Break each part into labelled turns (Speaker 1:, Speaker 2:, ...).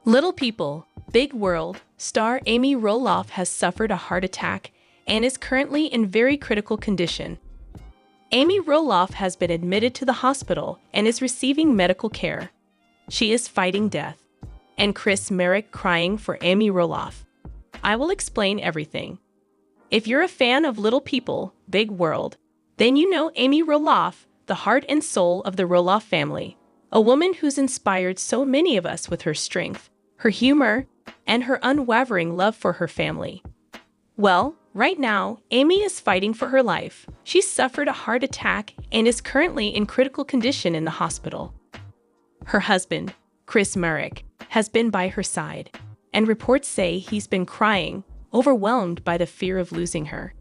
Speaker 1: Little People, Big World star Amy Roloff has suffered a heart attack and is currently in very critical condition. Amy Roloff has been admitted to the hospital and is receiving medical care. She is fighting death. And Chris Merrick crying for Amy Roloff. I will explain everything. If you're a fan of Little People, Big World, then you know Amy Roloff, the heart and soul of the Roloff family, a woman who's inspired so many of us with her strength, her humor, and her unwavering love for her family. Well, right now, Amy is fighting for her life. She suffered a heart attack and is currently in critical condition in the hospital. Her husband, Chris Merrick, has been by her side, and reports say he's been crying, overwhelmed by the fear of losing her.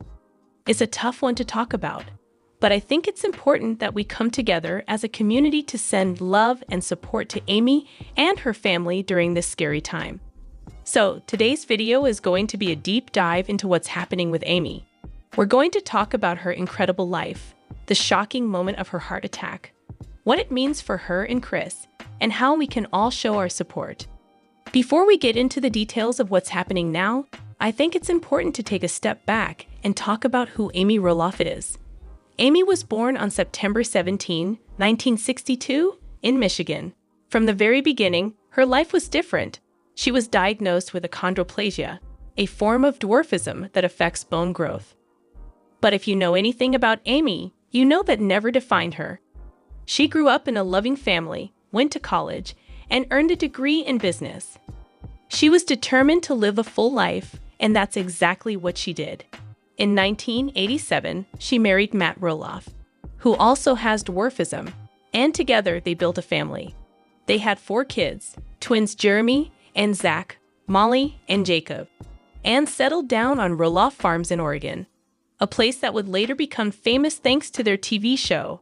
Speaker 1: It's a tough one to talk about, but I think it's important that we come together as a community to send love and support to Amy and her family during this scary time. So, today's video is going to be a deep dive into what's happening with Amy. We're going to talk about her incredible life, the shocking moment of her heart attack, what it means for her and Chris, and how we can all show our support. Before we get into the details of what's happening now, I think it's important to take a step back and talk about who Amy Roloff is. Amy was born on September 17, 1962, in Michigan. From the very beginning, her life was different. She was diagnosed with achondroplasia, a form of dwarfism that affects bone growth. But if you know anything about Amy, you know that never defined her. She grew up in a loving family, went to college, and earned a degree in business. She was determined to live a full life, and that's exactly what she did. In 1987, she married Matt Roloff, who also has dwarfism, and together they built a family. They had 4 kids, twins Jeremy and Zach, Molly and Jacob, and settled down on Roloff Farms in Oregon, a place that would later become famous thanks to their TV show.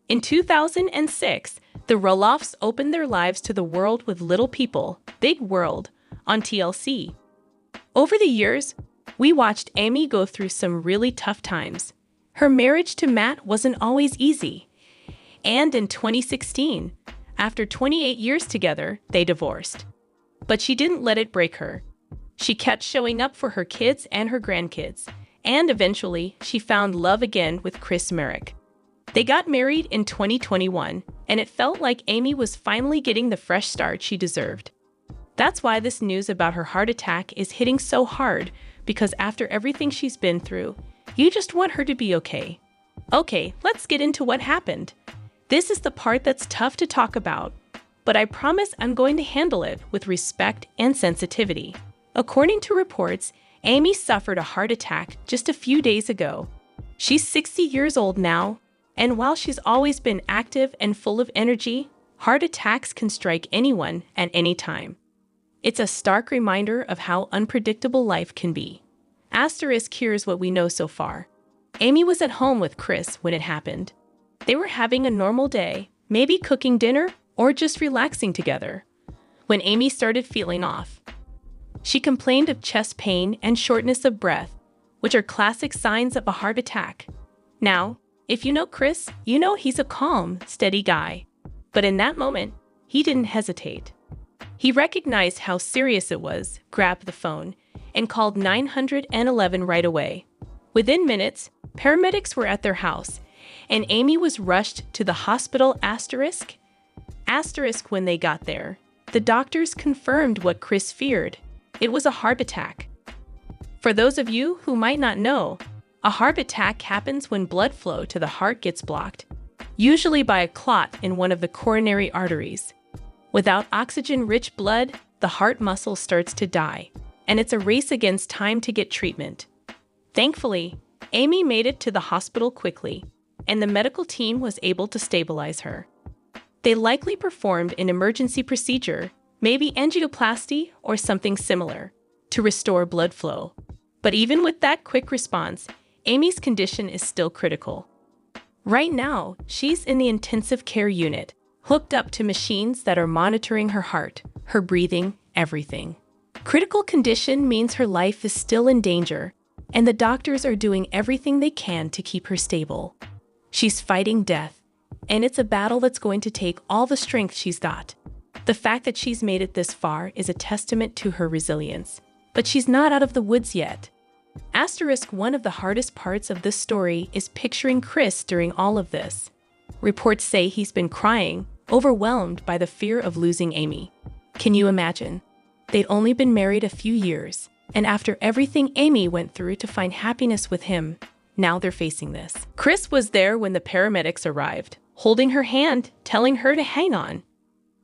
Speaker 1: In 2006, the Roloffs opened their lives to the world with Little People, Big World on TLC. Over the years, we watched Amy go through some really tough times. Her marriage to Matt wasn't always easy. And in 2016, after 28 years together, they divorced. But she didn't let it break her. She kept showing up for her kids and her grandkids, and eventually she found love again with Chris Merrick. They got married in 2021, and it felt like Amy was finally getting the fresh start she deserved. That's why this news about her heart attack is hitting so hard, because after everything she's been through, you just want her to be okay. Okay, let's get into what happened. This is the part that's tough to talk about, but I promise I'm going to handle it with respect and sensitivity. According to reports, Amy suffered a heart attack just a few days ago. She's 60 years old now, and while she's always been active and full of energy, heart attacks can strike anyone at any time. It's a stark reminder of how unpredictable life can be. Asterisk here's what we know so far. Amy was at home with Chris when it happened. They were having a normal day, maybe cooking dinner or just relaxing together, when Amy started feeling off. She complained of chest pain and shortness of breath, which are classic signs of a heart attack. Now, if you know Chris, you know he's a calm, steady guy. But in that moment, he didn't hesitate. He recognized how serious it was, grabbed the phone, and called 911 right away. Within minutes, paramedics were at their house, and Amy was rushed to the hospital asterisk when they got there. The doctors confirmed what Chris feared. It was a heart attack. For those of you who might not know, a heart attack happens when blood flow to the heart gets blocked, usually by a clot in one of the coronary arteries. Without oxygen-rich blood, the heart muscle starts to die, and it's a race against time to get treatment. Thankfully, Amy made it to the hospital quickly, and the medical team was able to stabilize her. They likely performed an emergency procedure, maybe angioplasty or something similar, to restore blood flow. But even with that quick response, Amy's condition is still critical. Right now, she's in the intensive care unit, hooked up to machines that are monitoring her heart, her breathing, everything. Critical condition means her life is still in danger, and the doctors are doing everything they can to keep her stable. She's fighting death, and it's a battle that's going to take all the strength she's got. The fact that she's made it this far is a testament to her resilience. But she's not out of the woods yet. Asterisk, one of the hardest parts of this story is picturing Chris during all of this. Reports say he's been crying, overwhelmed by the fear of losing Amy. Can you imagine? They'd only been married a few years, and after everything Amy went through to find happiness with him, now they're facing this. Chris was there when the paramedics arrived, holding her hand, telling her to hang on.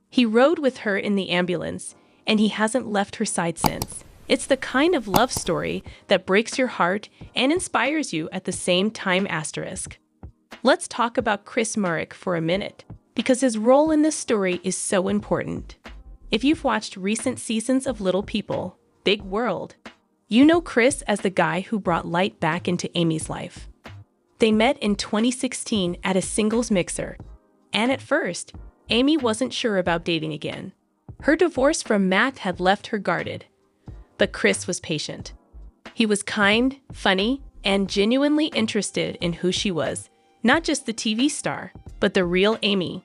Speaker 1: He rode with her in the ambulance, and he hasn't left her side since. It's the kind of love story that breaks your heart and inspires you at the same time. Asterisk. Let's talk about Chris Relocating for a minute, because his role in this story is so important. If you've watched recent seasons of Little People, Big World, you know Chris as the guy who brought light back into Amy's life. They met in 2016 at a singles mixer, and at first, Amy wasn't sure about dating again. Her divorce from Matt had left her guarded. But Chris was patient. He was kind, funny, and genuinely interested in who she was, not just the TV star, but the real Amy.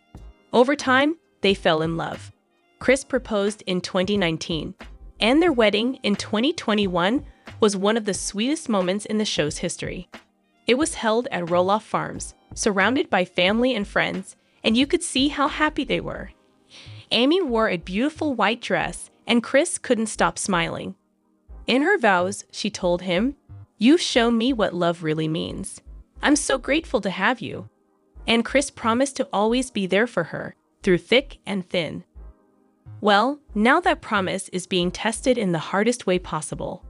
Speaker 1: Over time, they fell in love. Chris proposed in 2019, and their wedding in 2021 was one of the sweetest moments in the show's history. It was held at Roloff Farms, surrounded by family and friends, and you could see how happy they were. Amy wore a beautiful white dress, and Chris couldn't stop smiling. In her vows, she told him, "You've shown me what love really means. I'm so grateful to have you." And Chris promised to always be there for her, through thick and thin. Well, now that promise is being tested in the hardest way possible.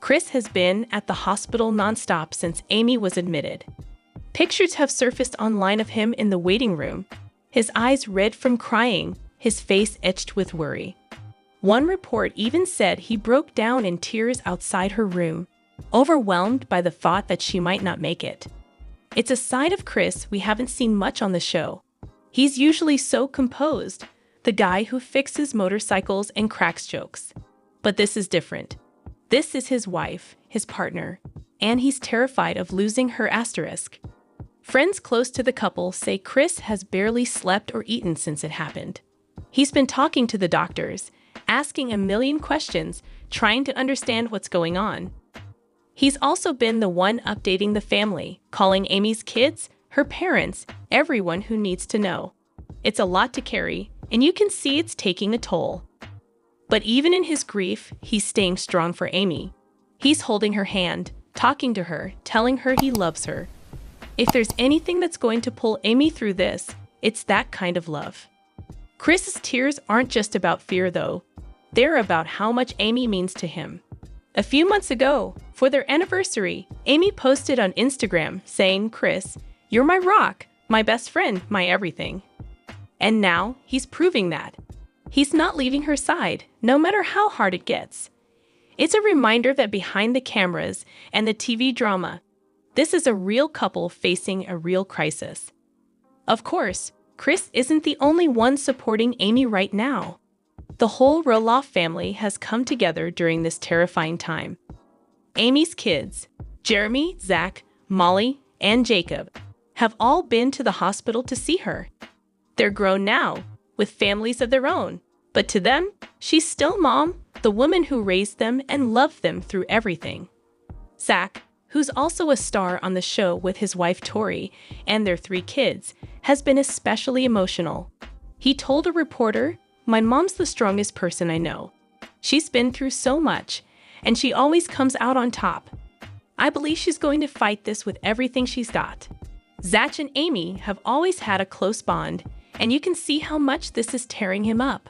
Speaker 1: Chris has been at the hospital nonstop since Amy was admitted. Pictures have surfaced online of him in the waiting room, his eyes red from crying, his face etched with worry. One report even said he broke down in tears outside her room, overwhelmed by the thought that she might not make it. It's a side of Chris we haven't seen much on the show. He's usually so composed, the guy who fixes motorcycles and cracks jokes. But this is different. This is his wife, his partner, and he's terrified of losing her. Asterisk. Friends close to the couple say Chris has barely slept or eaten since it happened. He's been talking to the doctors, asking a million questions, trying to understand what's going on. He's also been the one updating the family, calling Amy's kids, her parents, everyone who needs to know. It's a lot to carry, and you can see it's taking a toll. But even in his grief, he's staying strong for Amy. He's holding her hand, talking to her, telling her he loves her. If there's anything that's going to pull Amy through this, it's that kind of love. Chris's tears aren't just about fear, though. They're about how much Amy means to him. A few months ago, for their anniversary, Amy posted on Instagram saying, "Chris, you're my rock, my best friend, my everything." And now, he's proving that. He's not leaving her side, no matter how hard it gets. It's a reminder that behind the cameras and the TV drama, this is a real couple facing a real crisis. Of course, Chris isn't the only one supporting Amy right now. The whole Roloff family has come together during this terrifying time. Amy's kids, Jeremy, Zach, Molly, and Jacob, have all been to the hospital to see her. They're grown now, with families of their own, but to them, she's still mom, the woman who raised them and loved them through everything. Zach, who's also a star on the show with his wife Tori and their 3 kids, has been especially emotional. He told a reporter, "My mom's the strongest person I know. She's been through so much, and she always comes out on top. I believe she's going to fight this with everything she's got." Zach and Amy have always had a close bond, and you can see how much this is tearing him up.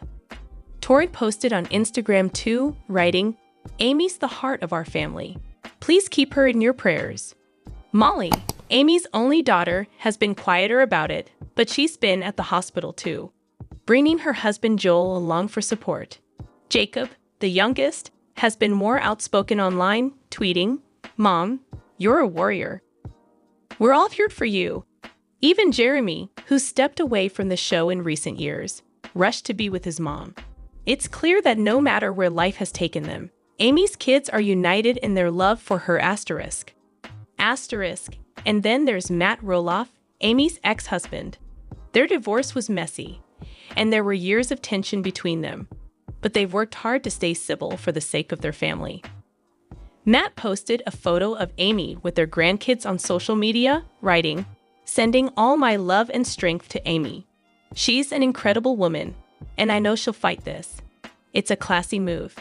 Speaker 1: Tori posted on Instagram too, writing, "Amy's the heart of our family. Please keep her in your prayers." Molly, Amy's only daughter, has been quieter about it, but she's been at the hospital too, bringing her husband Joel along for support. Jacob, the youngest, has been more outspoken online, tweeting, "Mom, you're a warrior. We're all here for you." Even Jeremy, who's stepped away from the show in recent years, rushed to be with his mom. It's clear that no matter where life has taken them, Amy's kids are united in their love for her. Asterisk. And then there's Matt Roloff, Amy's ex-husband. Their divorce was messy, and there were years of tension between them. But they've worked hard to stay civil for the sake of their family. Matt posted a photo of Amy with their grandkids on social media, writing, "Sending all my love and strength to Amy. She's an incredible woman, and I know she'll fight this." It's a classy move.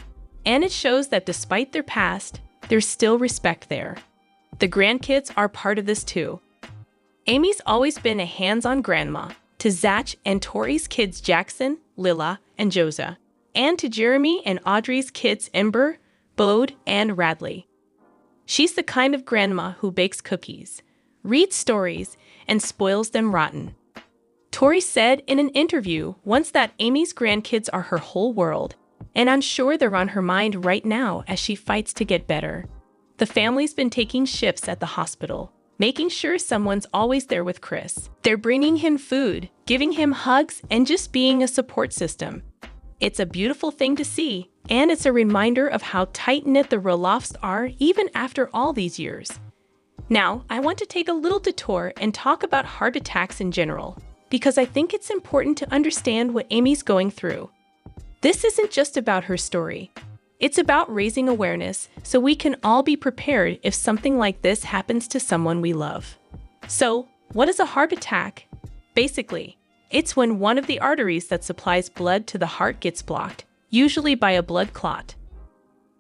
Speaker 1: And it shows that despite their past, there's still respect there. The grandkids are part of this too. Amy's always been a hands-on grandma to Zach and Tori's kids Jackson, Lila, and Josa, and to Jeremy and Audrey's kids Ember, Bode, and Radley. She's the kind of grandma who bakes cookies, reads stories, and spoils them rotten. Tori said in an interview once that Amy's grandkids are her whole world, and I'm sure they're on her mind right now as she fights to get better. The family's been taking shifts at the hospital, making sure someone's always there with Chris. They're bringing him food, giving him hugs, and just being a support system. It's a beautiful thing to see, and it's a reminder of how tight-knit the Roloffs are even after all these years. Now, I want to take a little detour and talk about heart attacks in general, because I think it's important to understand what Amy's going through. This isn't just about her story. It's about raising awareness so we can all be prepared if something like this happens to someone we love. So, what is a heart attack? Basically, it's when one of the arteries that supplies blood to the heart gets blocked, usually by a blood clot.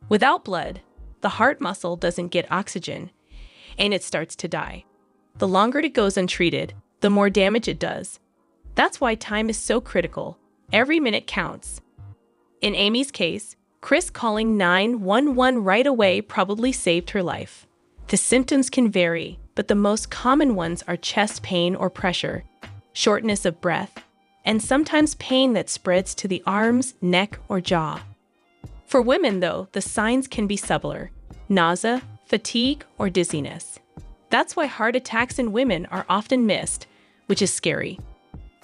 Speaker 1: Without blood, the heart muscle doesn't get oxygen, and it starts to die. The longer it goes untreated, the more damage it does. That's why time is so critical. Every minute counts. In Amy's case, Chris calling 911 right away probably saved her life. The symptoms can vary, but the most common ones are chest pain or pressure, shortness of breath, and sometimes pain that spreads to the arms, neck, or jaw. For women, though, the signs can be subtler: nausea, fatigue, or dizziness. That's why heart attacks in women are often missed, which is scary.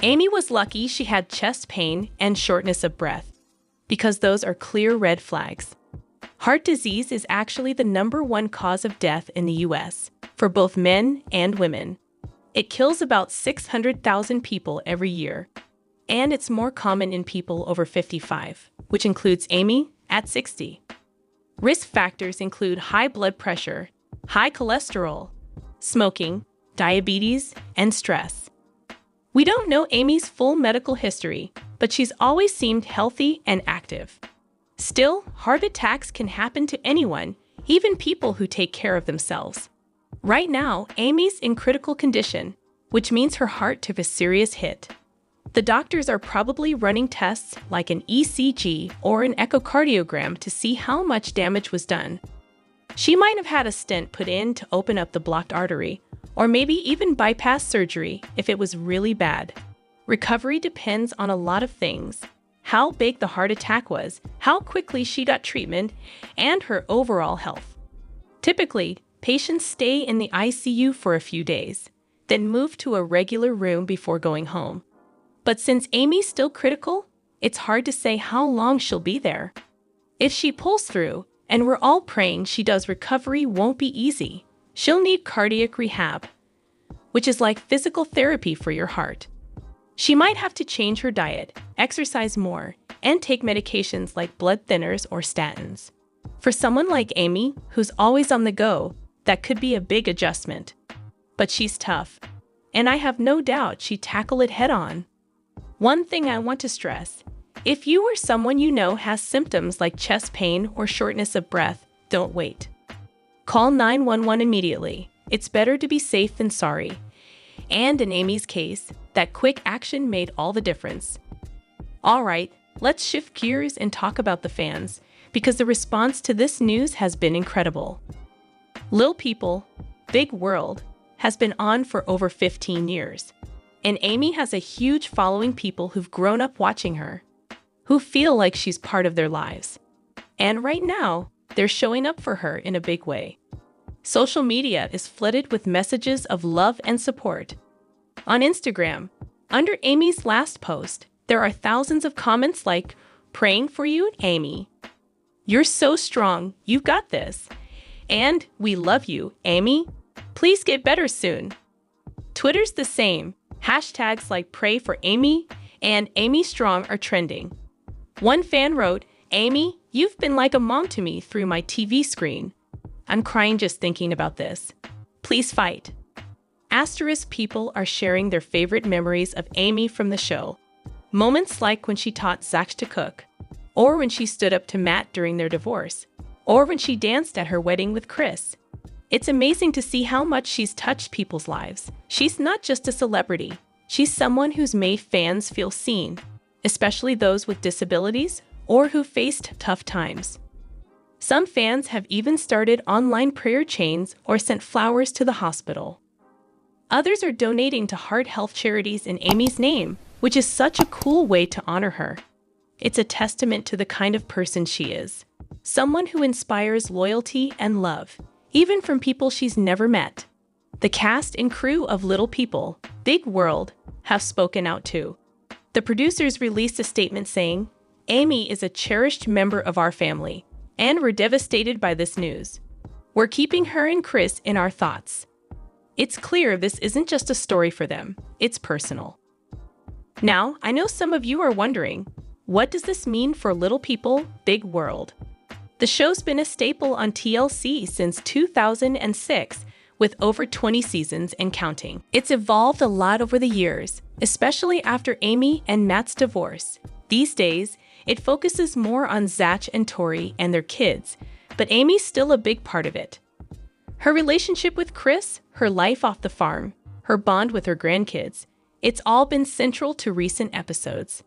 Speaker 1: Amy was lucky she had chest pain and shortness of breath, because those are clear red flags. Heart disease is actually the #1 cause of death in the US, for both men and women. It kills about 600,000 people every year, and it's more common in people over 55, which includes Amy at 60. Risk factors include high blood pressure, high cholesterol, smoking, diabetes, and stress. We don't know Amy's full medical history, but she's always seemed healthy and active. Still, heart attacks can happen to anyone, even people who take care of themselves. Right now, Amy's in critical condition, which means her heart took a serious hit. The doctors are probably running tests like an ECG or an echocardiogram to see how much damage was done. She might have had a stent put in to open up the blocked artery, or maybe even bypass surgery if it was really bad. Recovery depends on a lot of things: how big the heart attack was, how quickly she got treatment, and her overall health. Typically, patients stay in the ICU for a few days, then move to a regular room before going home. But since Amy's still critical, it's hard to say how long she'll be there. If she pulls through, and we're all praying she does, recovery won't be easy. She'll need cardiac rehab, which is like physical therapy for your heart. She might have to change her diet, exercise more, and take medications like blood thinners or statins. For someone like Amy, who's always on the go, that could be a big adjustment. But she's tough, and I have no doubt she'd tackle it head-on. One thing I want to stress: if you or someone you know has symptoms like chest pain or shortness of breath, don't wait. Call 911 immediately. It's better to be safe than sorry. And in Amy's case, that quick action made all the difference. All right, let's shift gears and talk about the fans, because the response to this news has been incredible. Lil People, Big World has been on for over 15 years. And Amy has a huge following, people who've grown up watching her, who feel like she's part of their lives. And right now, they're showing up for her in a big way. Social media is flooded with messages of love and support. On Instagram, under Amy's last post, there are thousands of comments like, "Praying for you, Amy. You're so strong, you've got this." And, "We love you, Amy. Please get better soon." Twitter's the same. Hashtags like "Pray for Amy" and Amy Strong are trending. One fan wrote, "Amy, you've been like a mom to me through my TV screen. I'm crying just thinking about this. Please fight." Asterisk people are sharing their favorite memories of Amy from the show. Moments like when she taught Zach to cook, or when she stood up to Matt during their divorce, or when she danced at her wedding with Chris. It's amazing to see how much she's touched people's lives. She's not just a celebrity. She's someone who's made fans feel seen, especially those with disabilities or who faced tough times. Some fans have even started online prayer chains or sent flowers to the hospital. Others are donating to heart health charities in Amy's name, which is such a cool way to honor her. It's a testament to the kind of person she is. Someone who inspires loyalty and love, even from people she's never met. The cast and crew of Little People, Big World have spoken out too. The producers released a statement saying, "Amy is a cherished member of our family, and we're devastated by this news. We're keeping her and Chris in our thoughts." It's clear this isn't just a story for them, it's personal. Now, I know some of you are wondering, what does this mean for Little People, Big World? The show's been a staple on TLC since 2006, with over 20 seasons and counting. It's evolved a lot over the years, especially after Amy and Matt's divorce. These days, it focuses more on Zach and Tori and their kids, but Amy's still a big part of it. Her relationship with Chris, her life off the farm, her bond with her grandkids, it's all been central to recent episodes.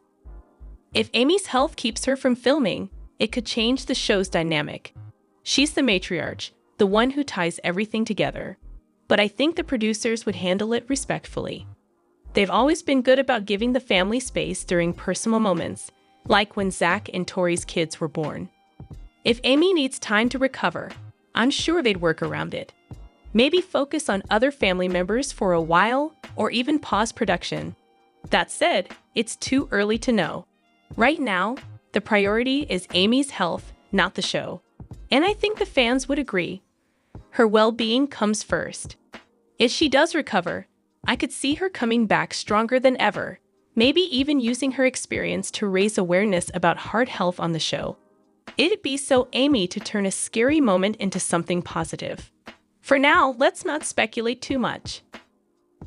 Speaker 1: If Amy's health keeps her from filming, it could change the show's dynamic. She's the matriarch, the one who ties everything together. But I think the producers would handle it respectfully. They've always been good about giving the family space during personal moments, like when Zach and Tori's kids were born. If Amy needs time to recover, I'm sure they'd work around it. Maybe focus on other family members for a while, or even pause production. That said, it's too early to know. Right now, the priority is Amy's health, not the show. And I think the fans would agree. Her well-being comes first. If she does recover, I could see her coming back stronger than ever, maybe even using her experience to raise awareness about heart health on the show. It'd be so Amy to turn a scary moment into something positive. For now, let's not speculate too much.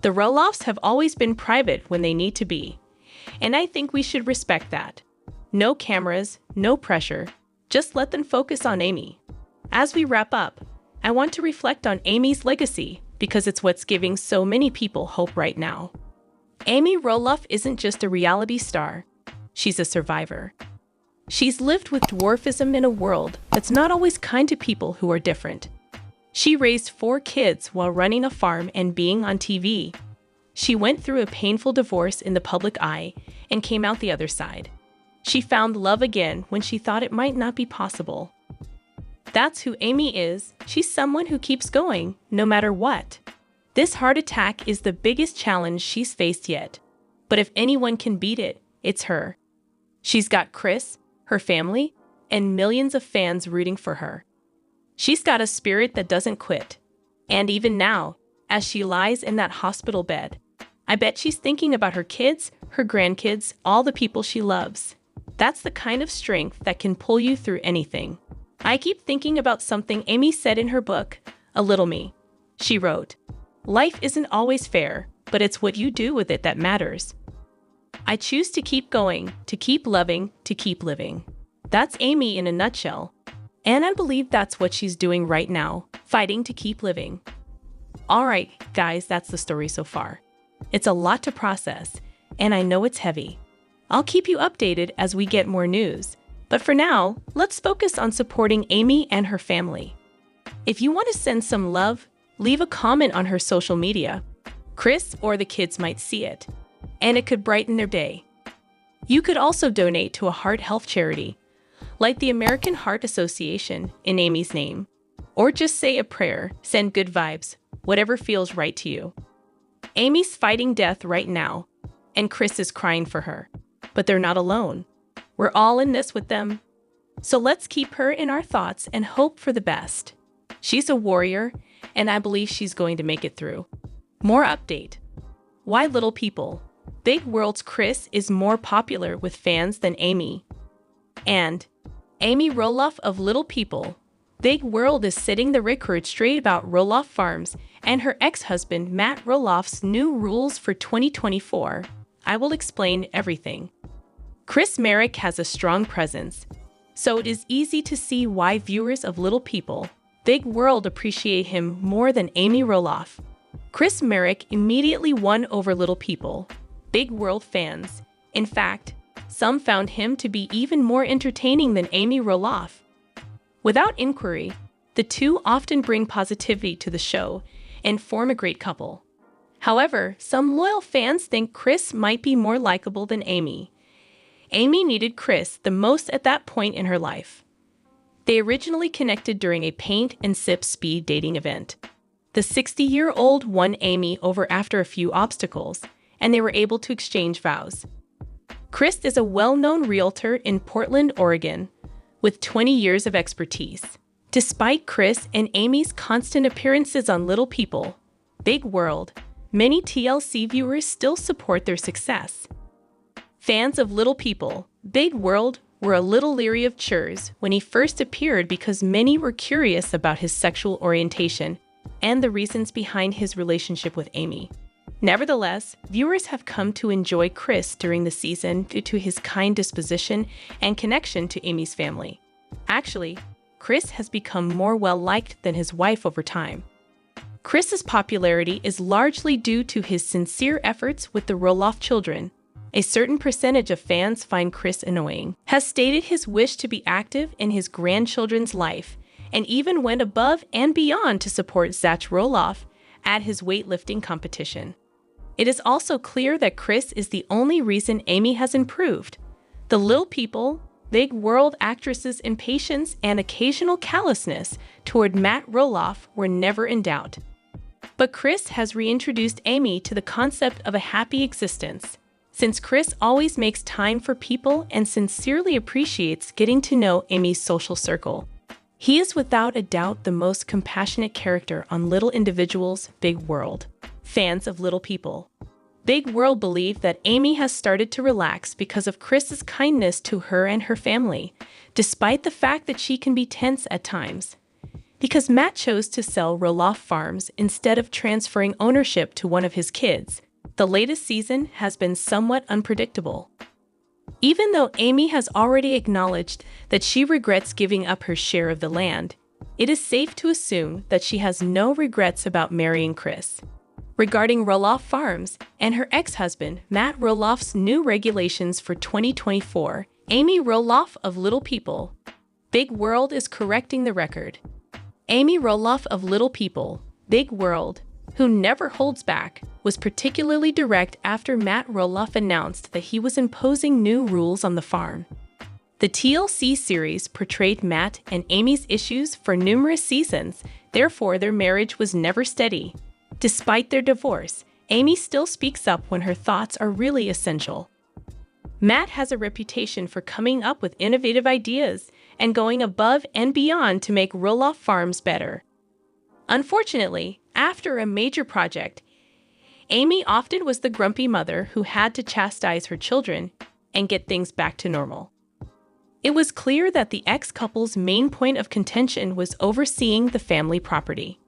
Speaker 1: The Roloffs have always been private when they need to be, and I think we should respect that. No cameras, no pressure, just let them focus on Amy. As we wrap up, I want to reflect on Amy's legacy because it's what's giving so many people hope right now. Amy Roloff isn't just a reality star, she's a survivor. She's lived with dwarfism in a world that's not always kind to people who are different. She raised 4 kids while running a farm and being on TV. She went through a painful divorce in the public eye and came out the other side. She found love again when she thought it might not be possible. That's who Amy is. She's someone who keeps going, no matter what. This heart attack is the biggest challenge she's faced yet. But if anyone can beat it, it's her. She's got Chris, her family, and millions of fans rooting for her. She's got a spirit that doesn't quit. And even now, as she lies in that hospital bed, I bet she's thinking about her kids, her grandkids, all the people she loves. That's the kind of strength that can pull you through anything. I keep thinking about something Amy said in her book, A Little Me. She wrote, "Life isn't always fair, but it's what you do with it that matters. I choose to keep going, to keep loving, to keep living." That's Amy in a nutshell. And I believe that's what she's doing right now, fighting to keep living. All right, guys, that's the story so far. It's a lot to process, and I know it's heavy. I'll keep you updated as we get more news. But for now, let's focus on supporting Amy and her family. If you want to send some love, leave a comment on her social media. Chris or the kids might see it, and it could brighten their day. You could also donate to a heart health charity, like the American Heart Association in Amy's name. Or just say a prayer, send good vibes, whatever feels right to you. Amy's fighting death right now, and Chris is crying for her. But they're not alone. We're all in this with them. So let's keep her in our thoughts and hope for the best. She's a warrior, and I believe she's going to make it through. More update. Why Little People? Big World's Chris is more popular with fans than Amy. And Amy Roloff of Little People. Big World is setting the record straight about Roloff Farms and her ex-husband Matt Roloff's new rules for 2024. I will explain everything. Chris Marek has a strong presence, so it is easy to see why viewers of Little People, Big World appreciate him more than Amy Roloff. Chris Marek immediately won over Little People, Big World fans. In fact, some found him to be even more entertaining than Amy Roloff. Without inquiry, the two often bring positivity to the show and form a great couple. However, some loyal fans think Chris might be more likable than Amy. Amy needed Chris the most at that point in her life. They originally connected during a paint and sip speed dating event. The 60-year-old won Amy over after a few obstacles, and they were able to exchange vows. Chris is a well-known realtor in Portland, Oregon, with 20 years of expertise. Despite Chris and Amy's constant appearances on Little People, Big World, many TLC viewers still support their success. Fans of Little People, Big World were a little leery of Churs when he first appeared because many were curious about his sexual orientation and the reasons behind his relationship with Amy. Nevertheless, viewers have come to enjoy Chris during the season due to his kind disposition and connection to Amy's family. Actually, Chris has become more well-liked than his wife over time. Chris's popularity is largely due to his sincere efforts with the Roloff children. A certain percentage of fans find Chris annoying, has stated his wish to be active in his grandchildren's life, and even went above and beyond to support Zach Roloff at his weightlifting competition. It is also clear that Chris is the only reason Amy has improved. The Little People, Big World actress's impatience and occasional callousness toward Matt Roloff were never in doubt. But Chris has reintroduced Amy to the concept of a happy existence, since Chris always makes time for people and sincerely appreciates getting to know Amy's social circle. He is without a doubt the most compassionate character on Little Individuals, Big World. Fans of Little People, Big World believe that Amy has started to relax because of Chris's kindness to her and her family, despite the fact that she can be tense at times. Because Matt chose to sell Roloff Farms instead of transferring ownership to one of his kids, the latest season has been somewhat unpredictable. Even though Amy has already acknowledged that she regrets giving up her share of the land, it is safe to assume that she has no regrets about marrying Chris. Regarding Roloff Farms and her ex-husband Matt Roloff's new regulations for 2024, Amy Roloff of Little People, Big World is correcting the record. Amy Roloff of Little People, Big World, who never holds back, was particularly direct after Matt Roloff announced that he was imposing new rules on the farm. The TLC series portrayed Matt and Amy's issues for numerous seasons, therefore their marriage was never steady. Despite their divorce, Amy still speaks up when her thoughts are really essential. Matt has a reputation for coming up with innovative ideas and going above and beyond to make Roloff Farms better. Unfortunately, after a major project, Amy often was the grumpy mother who had to chastise her children and get things back to normal. It was clear that the ex-couple's main point of contention was overseeing the family property.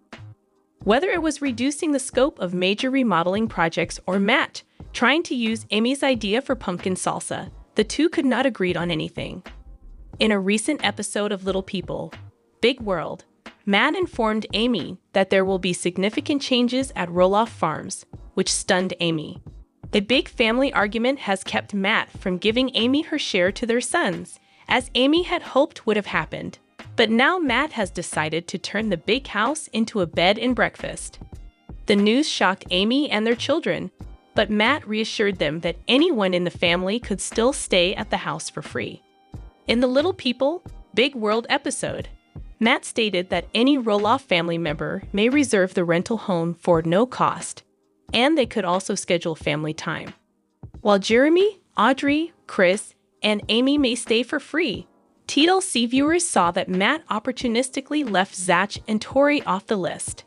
Speaker 1: Whether it was reducing the scope of major remodeling projects or Matt trying to use Amy's idea for pumpkin salsa, the two could not agree on anything. In a recent episode of Little People, Big World, Matt informed Amy that there will be significant changes at Roloff Farms, which stunned Amy. A big family argument has kept Matt from giving Amy her share to their sons, as Amy had hoped would have happened. But now Matt has decided to turn the big house into a bed and breakfast. The news shocked Amy and their children, but Matt reassured them that anyone in the family could still stay at the house for free. In the Little People, Big World episode, Matt stated that any Roloff family member may reserve the rental home for no cost, and they could also schedule family time. While Jeremy, Audrey, Chris, and Amy may stay for free, TLC viewers saw that Matt opportunistically left Zach and Tori off the list.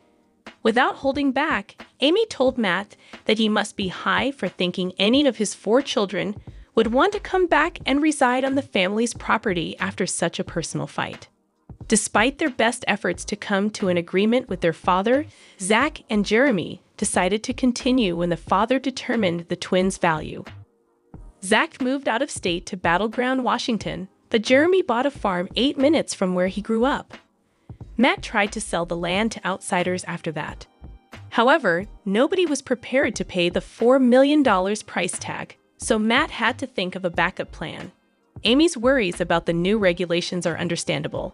Speaker 1: Without holding back, Amy told Matt that he must be high for thinking any of his 4 children would want to come back and reside on the family's property after such a personal fight. Despite their best efforts to come to an agreement with their father, Zach and Jeremy decided to continue when the father determined the twins' value. Zach moved out of state to Battleground, Washington, but Jeremy bought a farm 8 minutes from where he grew up. Matt tried to sell the land to outsiders after that. However, nobody was prepared to pay the $4 million price tag, so Matt had to think of a backup plan. Amy's worries about the new regulations are understandable.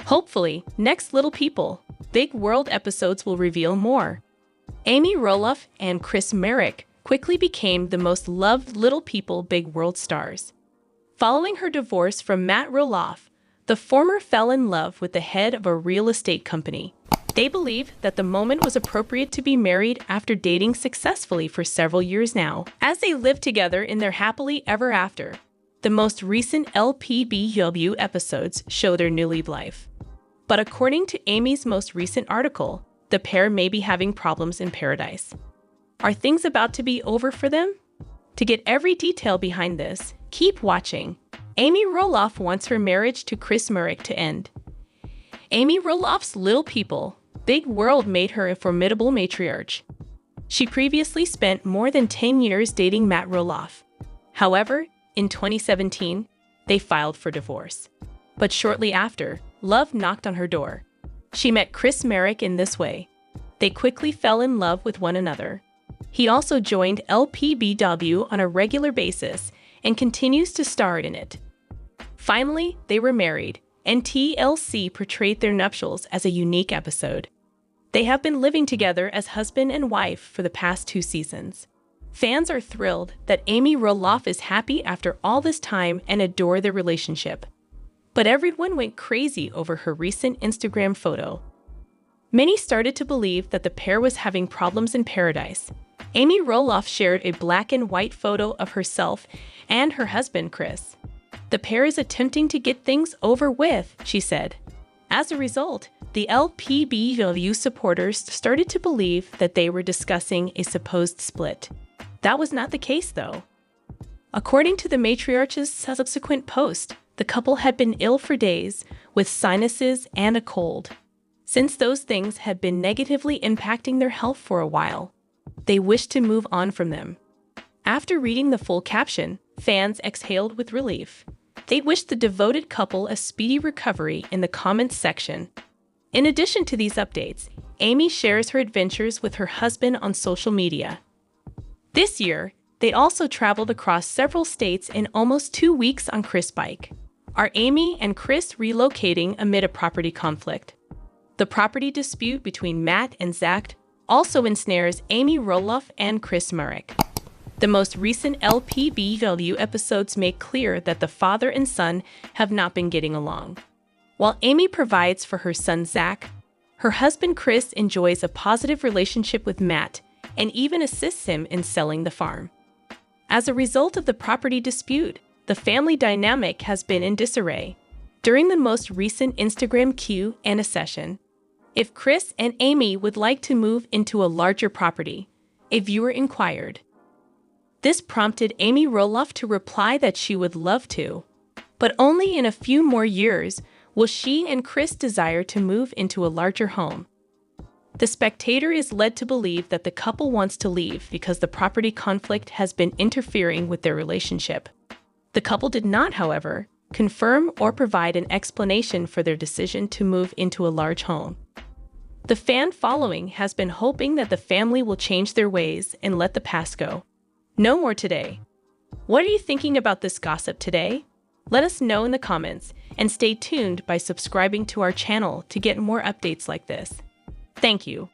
Speaker 1: Hopefully, next Little People, Big World episodes will reveal more. Amy Roloff and Chris Merrick quickly became the most loved Little People Big World stars. Following her divorce from Matt Roloff, the former fell in love with the head of a real estate company. They believe that the moment was appropriate to be married after dating successfully for several years now, as they live together in their happily ever after. The most recent LPBW episodes show their new life. But according to Amy's most recent article, the pair may be having problems in paradise. Are things about to be over for them? To get every detail behind this, keep watching. Amy Roloff wants her marriage to Chris Merrick to end. Amy Roloff's Little People, Big World made her a formidable matriarch. She previously spent more than 10 years dating Matt Roloff. However, in 2017, they filed for divorce. But shortly after, love knocked on her door. She met Chris Merrick in this way. They quickly fell in love with one another. He also joined LPBW on a regular basis and continues to star in it. Finally, they were married, and TLC portrayed their nuptials as a unique episode. They have been living together as husband and wife for the past 2 seasons. Fans are thrilled that Amy Roloff is happy after all this time and adore their relationship. But everyone went crazy over her recent Instagram photo. Many started to believe that the pair was having problems in paradise. Amy Roloff shared a black and white photo of herself and her husband, Chris. The pair is attempting to get things over with, she said. As a result, the LPBW supporters started to believe that they were discussing a supposed split. That was not the case, though. According to the matriarch's subsequent post, the couple had been ill for days, with sinuses and a cold. Since those things had been negatively impacting their health for a while, they wished to move on from them. After reading the full caption, fans exhaled with relief. They wished the devoted couple a speedy recovery in the comments section. In addition to these updates, Amy shares her adventures with her husband on social media. This year, they also traveled across several states in almost 2 weeks on Chris' bike. Are Amy and Chris relocating amid a property conflict? The property dispute between Matt and Zach also ensnares Amy Roloff and Chris Merrick. The most recent LPBW episodes make clear that the father and son have not been getting along. While Amy provides for her son Zach, her husband Chris enjoys a positive relationship with Matt and even assists him in selling the farm. As a result of the property dispute, the family dynamic has been in disarray. During the most recent Instagram Q&A session, if Chris and Amy would like to move into a larger property, a viewer inquired. This prompted Amy Roloff to reply that she would love to, but only in a few more years will she and Chris desire to move into a larger home. The Spectator is led to believe that the couple wants to leave because the property conflict has been interfering with their relationship. The couple did not, however, confirm or provide an explanation for their decision to move into a large home. The fan following has been hoping that the family will change their ways and let the past go. No more today. What are you thinking about this gossip today? Let us know in the comments, and stay tuned by subscribing to our channel to get more updates like this. Thank you.